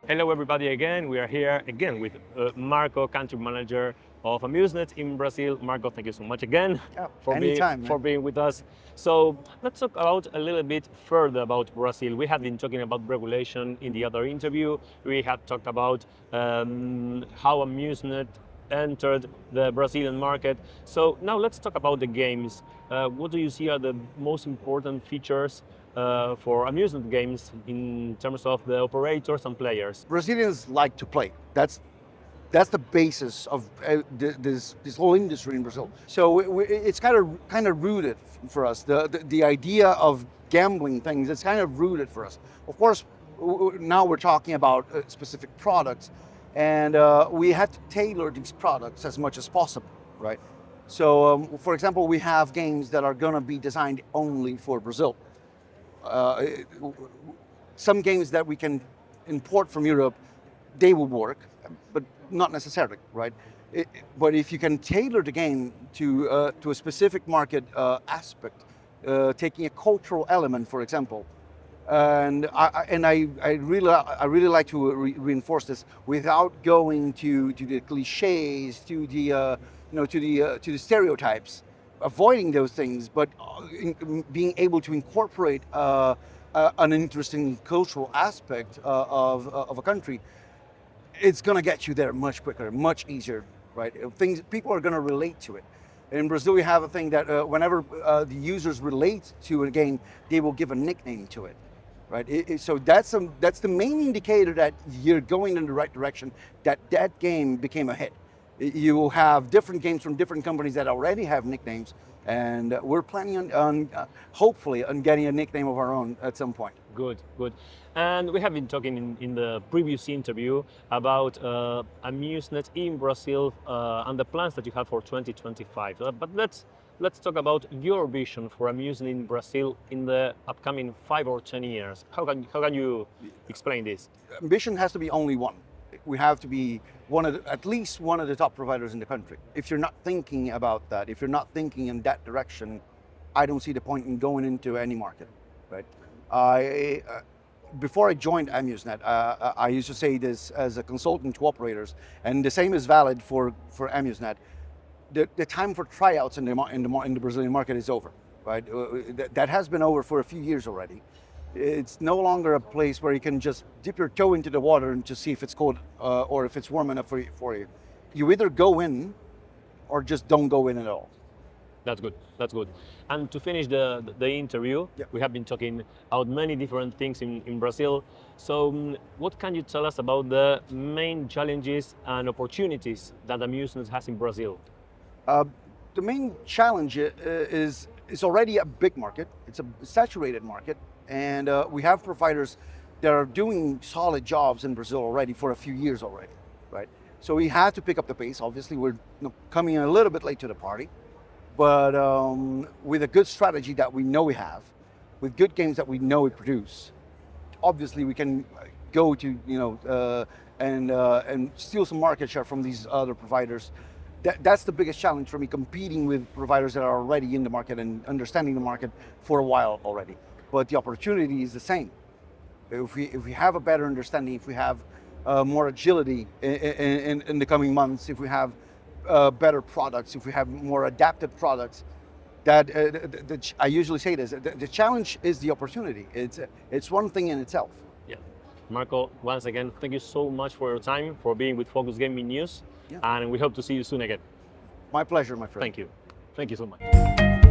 Hello, everybody. Again, we are here again with Marco, country manager of Amusnet in Brazil. Marco, thank you so much again Anytime, for man. being with us. So let's talk about a little bit further about Brazil. We have been talking about regulation in the other interview. We had talked about how Amusnet entered the Brazilian market. So now let's talk about the games. What do you see are the most important features for amusement games in terms of the operators and players? Brazilians like to play. That's the basis of this whole industry in Brazil. So it's kind of rooted for us. The idea of gambling things, it's kind of rooted for us. Of course, now we're talking about specific products, and we have to tailor these products as much as possible, right? So, for example, we have games that are going to be designed only for Brazil. Uh, some games that we can import from Europe, they will work, but not necessarily, right? But if you can tailor the game to a specific market aspect, taking a cultural element, for example, and I really like to reinforce this without going to the cliches, to the to the stereotypes, avoiding those things, but being able to incorporate an interesting cultural aspect of a country. It's going to get you there much quicker, much easier, right? Things People are going to relate to it. In Brazil, we have a thing that whenever the users relate to a game, they will give a nickname to it, right? So that's the main indicator that you're going in the right direction. That game became a hit. You will have different games from different companies that already have nicknames, and we're planning on hopefully on getting a nickname of our own at some point. Good, good. And we have been talking in the previous interview about Amusnet in Brazil and the plans that you have for 2025. But let's talk about your vision for Amusnet in Brazil in the upcoming 5 or 10 years. How can you explain this? Ambition has to be only one. We have to be at least one of the top providers in the country. If you're not thinking about that, if you're not thinking in that direction, I don't see the point in going into any market, right? Before I joined Amusnet, I used to say this as a consultant to operators, and the same is valid for Amusnet. The time for tryouts in the Brazilian market is over, right? That has been over for a few years already. It's no longer a place where you can just dip your toe into the water and to see if it's cold or if it's warm enough for you. You either go in or just don't go in at all. That's good. That's good. And to finish the interview, Yeah. we have been talking about many different things in Brazil. So, what can you tell us about the main challenges and opportunities that Amusement has in Brazil? The main challenge is it's already a big market. It's a saturated market, and we have providers that are doing solid jobs in Brazil already for a few years already, right? So we have to pick up the pace. Obviously, we're coming in a little bit late to the party, but with a good strategy that we know we have, with good games that we know we produce, obviously we can go to and steal some market share from these other providers. That's the biggest challenge for me, competing with providers that are already in the market and understanding the market for a while already. But the opportunity is the same. If we have a better understanding, if we have more agility in the coming months, if we have better products, if we have more adapted products, that I usually say this: the challenge is the opportunity. It's one thing in itself. Yeah. Marco, once again, thank you so much for your time, for being with Focus Gaming News, Yeah. and we hope to see you soon again. My pleasure, my friend. Thank you. Thank you so much.